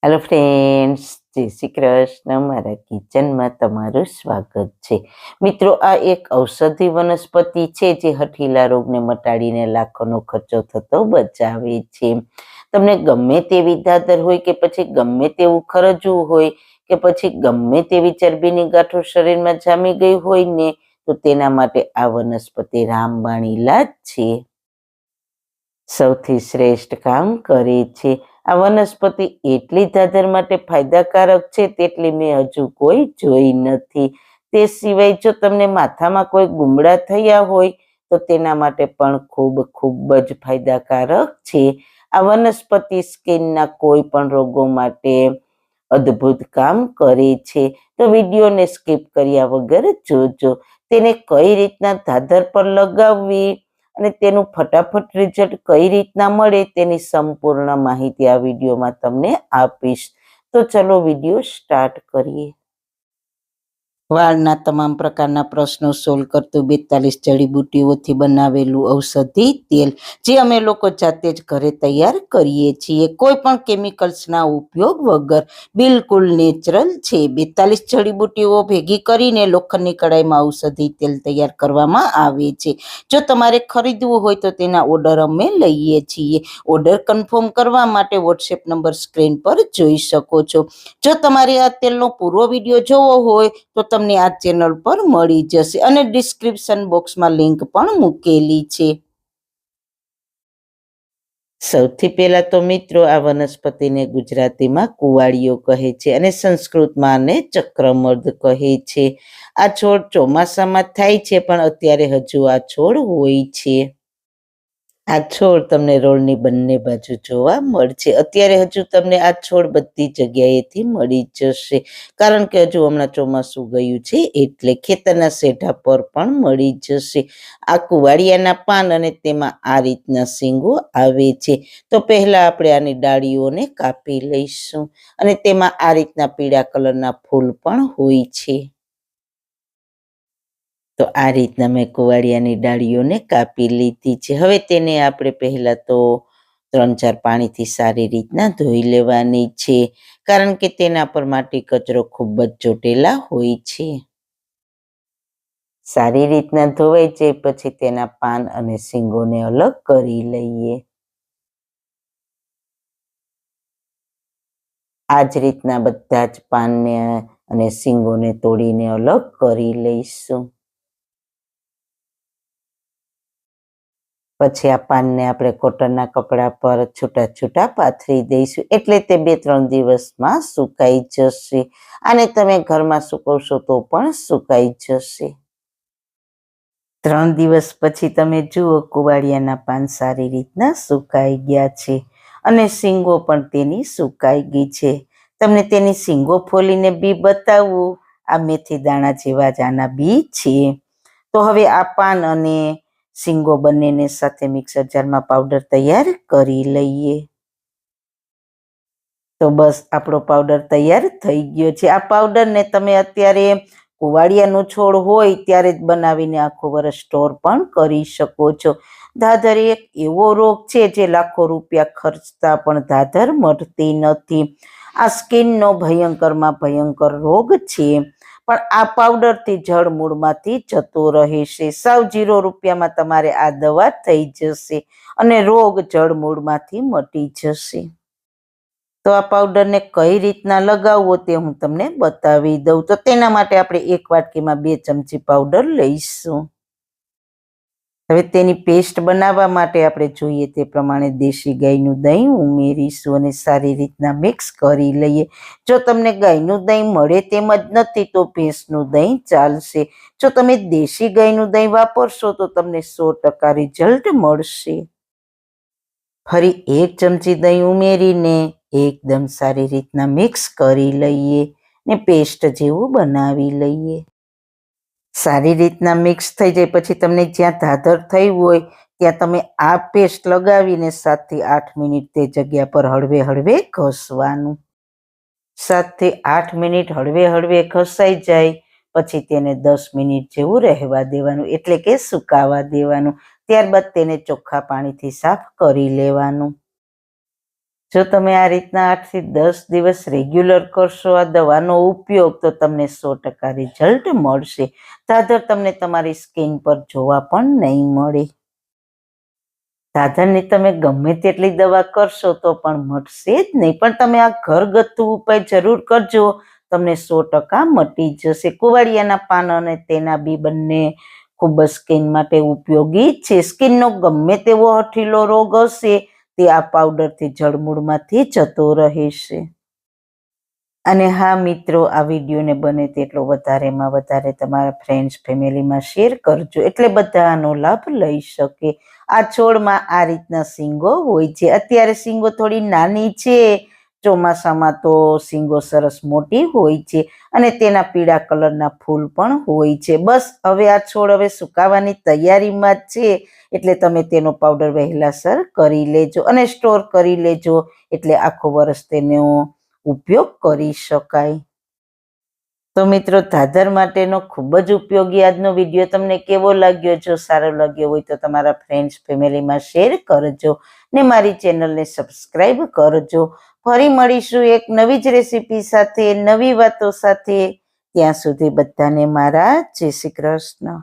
Hello friends, જય શ્રી કૃષ્ણ. મારા કિચનમાં તમારું સ્વાગત છે. મિત્રો, આ એક ઔષધિ વનસ્પતિ છે જે હઠીલા રોગને મટાડીને લાખોનો ખર્ચો થતો બચાવે છે. તમને ગમે તેવી દાદર હોય કે પછી ગમે તેવું ખરજવું હોય કે પછી ગમે તેવી ચરબીની ગાંઠો શરીરમાં જામી ગઈ હોય ને, તો તેના માટે આ વનસ્પતિ રામબાણ ઈલાજ છે. સૌથી શ્રેષ્ઠ કામ કરે છે. આ વનસ્પતિ એટલી દાદર માટે ફાયદાકારક છે તેટલી મેં હજુ કોઈ જોઈ નથી. તે સિવાય જો તમને માથામાં કોઈ ગુમડા થયા હોય તો તેના માટે પણ ખૂબ ખૂબ જ ફાયદાકારક છે. આ વનસ્પતિ સ્કિનના કોઈ પણ રોગો માટે અદ્ભુત કામ કરે છે. તો વિડીયોને સ્કીપ કર્યા વગર જોજો. તેને કઈ રીતના દાદર પર લગાવવી અને તેનું ફટાફટ રિઝલ્ટ કઈ રીતના મળે તેની સંપૂર્ણ માહિતી આ વિડીયોમાં તમને આપીશ. તો ચલો વિડીયો સ્ટાર્ટ કરીએ. વાળના તમામ પ્રકારના પ્રશ્નો સોલ્વ કરતું 42 જડીબુટ્ટીઓથી બનાવેલું ઔષધિ તેલ, જે અમે લોકો જાતે જ ઘરે તૈયાર કરીએ છીએ, કોઈ પણ કેમિકલ્સના ઉપયોગ વગર, બિલકુલ નેચરલ છે. 42 જડીબુટ્ટીઓ ભેગી કરીને લોખંડની કડાઈમાં ઔષધિ તેલ તૈયાર કરવામાં આવે છે. જો તમારે ખરીદવું હોય તો તેના ઓર્ડર અમે લઈએ છીએ. ઓર્ડર કન્ફર્મ કરવા માટે વોટ્સએપ નંબર સ્ક્રીન પર જોઈ શકો છો. જો તમારે આ તેલનો પૂરો વિડીયો જોવો હોય તો તમને આ ચેનલ પર મળી જશે અને ડિસ્ક્રિપ્શન બોક્સમાં લિંક પણ મૂકેલી છે. સૌથી પહેલા તો મિત્રો, આ વનસ્પતિને ગુજરાતીમાં કુવાડિયો કહે છે અને સંસ્કૃતમાં આને ચક્રમર્દ કહે છે. આ છોડ ચોમાસામાં થાય છે, પણ અત્યારે હજુ આ છોડ હોય છે. આ છોડ તમને રોડની બંને બાજુ જોવા મળશે. અત્યારે હજુ તમને આ છોડ બધી જગ્યાએથી મળી જશે, કારણ કે હજુ હમણાં ચોમાસું ગયું છે, એટલે ખેતરના શેઢા પર પણ મળી જશે. આ કુવાડિયાના પાન અને તેમાં આ રીતના શીંગો આવે છે. તો પહેલા આપણે આની ડાળીઓને કાપી લઈશું અને તેમાં આ રીતના પીળા કલરના ફૂલ પણ હોય છે. તો આ રીતના મેં કુવાડિયાની ડાળીઓને કાપી લીધી છે. હવે તેને આપણે પહેલા તો 3-4 પાણીથી સારી રીતના ધોઈ લેવાની છે, કારણ કે તેના પર માટી કચરો ખૂબ જ ચોટેલા હોય છે. સારી રીતના ધોવાઈ જાય પછી તેના પાન અને શીંગોને અલગ કરી લઈએ. આ જ રીતના બધા જ પાનને અને શીંગોને તોડીને અલગ કરી લઈશું. પછી આ પાનને આપણે કોટનના કપડા પર છૂટા છૂટા પાથરી દઈશું, એટલે તે 2-3 દિવસમાં સુકાઈ જશે. આને તમે ઘરમાં સુકવશો તો પણ સુકાઈ જશે. 3 દિવસ પછી તમે જુઓ, કુવાડિયાના પાન સારી રીતના સુકાઈ ગયા છે અને શીંગો પણ તેની સુકાઈ ગઈ છે. તમને તેની શીંગો ફોલીને બી બતાવું. આ મેથી દાણા જેવા જ આના બી છે. તો હવે આ પાન અને શીંગો બંનેને સાથે મિક્સર જારમાં પાવડર તૈયાર કરી લઈએ. તો બસ આપણો પાવડર તૈયાર થઈ ગયો છે. આ પાવડરને તમે અત્યારે કુવાડિયાનો છોડ હોય ત્યારે જ બનાવીને આખું વર્ષ સ્ટોર પણ કરી શકો છો. દાદર એક એવો રોગ છે જે લાખો રૂપિયા ખર્ચતા પણ દાદર મટતી નથી. આ સ્કિનનો ભયંકરમાં ભયંકર રોગ છે, પણ આ પાવડરથી જળ મૂળમાંથી જતો રહેશે. સાવ 0 રૂપિયામાં તમારે આ દવા થઈ જશે અને રોગ જળ મૂળમાંથી મટી જશે. તો આ પાવડરને કઈ રીતના લગાવવો તે હું તમને બતાવી દઉં. તો તેના માટે આપણે 1 વાટકીમાં 2 ચમચી પાવડર લઈશું. હવે તેની પેસ્ટ બનાવવા માટે આપણે જોઈએ તે પ્રમાણે દેશી ગાયનું દહીં ઉમેરીશું અને સારી રીતના મિક્સ કરી લઈએ. જો તમને ગાયનું દહીં મળે તેમ જ નથી તો ભેંસનું દહીં ચાલશે. જો તમે દેશી ગાયનું દહીં વાપરશો તો તમને 100% રિઝલ્ટ મળશે. ફરી 1 ચમચી દહીં ઉમેરીને એકદમ સારી રીતના મિક્સ કરી લઈએ ને પેસ્ટ જેવું બનાવી લઈએ. સારી રીતના મિક્સ થઈ જાય પછી તમને જ્યાં ધાધર થઈ હોય ત્યાં તમે આ પેસ્ટ લગાવીને 7 થી 8 મિનિટ તે જગ્યા પર હળવે હળવે ઘસવાનું. 7 થી 8 મિનિટ હળવે હળવે ઘસાઈ જાય પછી તેને 10 મિનિટ જેવું રહેવા દેવાનું, એટલે કે સુકાવા દેવાનું. ત્યારબાદ તેને ચોખ્ખા પાણીથી સાફ કરી લેવાનું. જો તમે આ રીતના 8 થી 10 દિવસ રેગ્યુલર કરશો આ દવાનો ઉપયોગ તો તમને 100% રિઝલ્ટ મળશે. ધાધર તમને તમારી સ્કિન પર જોવા પણ નહીં મળે. ધાધરની તમે ગમે તેટલી દવા કરશો તો પણ મટશે જ નહીં, પણ તમે આ ઘરગથ્થુ ઉપાય જરૂર કરજો, તમને 100% મટી જશે. કુવાડિયાના પાન અને તેના બી બંને ખૂબ જ સ્કિન માટે ઉપયોગી છે. સ્કિનનો ગમે તેવો હઠીલો રોગ હશે તે આ પાવડરથી જળમૂળમાંથી જતો રહેશે. અને હા મિત્રો, આ વિડીયોને બને તેટલો વધારેમાં વધારે તમારા ફ્રેન્ડ્સ ફેમિલીમાં શેર કરજો, એટલે બધા આનો લાભ લઈ શકે. આ છોડમાં આ રીતના શીંગો હોય છે. અત્યારે શીંગો થોડી નાની છે, ચોમાસામાં તો શીંગો સરસ મોટી હોય છે અને તેના પીળા કલરના ફૂલ પણ હોય છે. બસ હવે આ છોડ હવે સુકાવાની તૈયારીમાં જ છે, એટલે તમે તેનો પાવડર વહેલાસર કરી લેજો અને સ્ટોર કરી લેજો, એટલે આખો વર્ષ તેનો ઉપયોગ કરી શકાય. તો મિત્રો, ધાધર માટેનો ખૂબ જ ઉપયોગી આજનો વિડીયો તમને કેવો લાગ્યો? જો સારો લાગ્યો હોય તો તમારા ફ્રેન્ડ્સ ફેમિલીમાં શેર કરજો ને મારી ચેનલને સબસ્ક્રાઈબ કરજો. ફરી મળીશું એક નવી જ રેસીપી સાથે, નવી વાતો સાથે. ત્યાં સુધી બધાને મારા જય શ્રી કૃષ્ણ.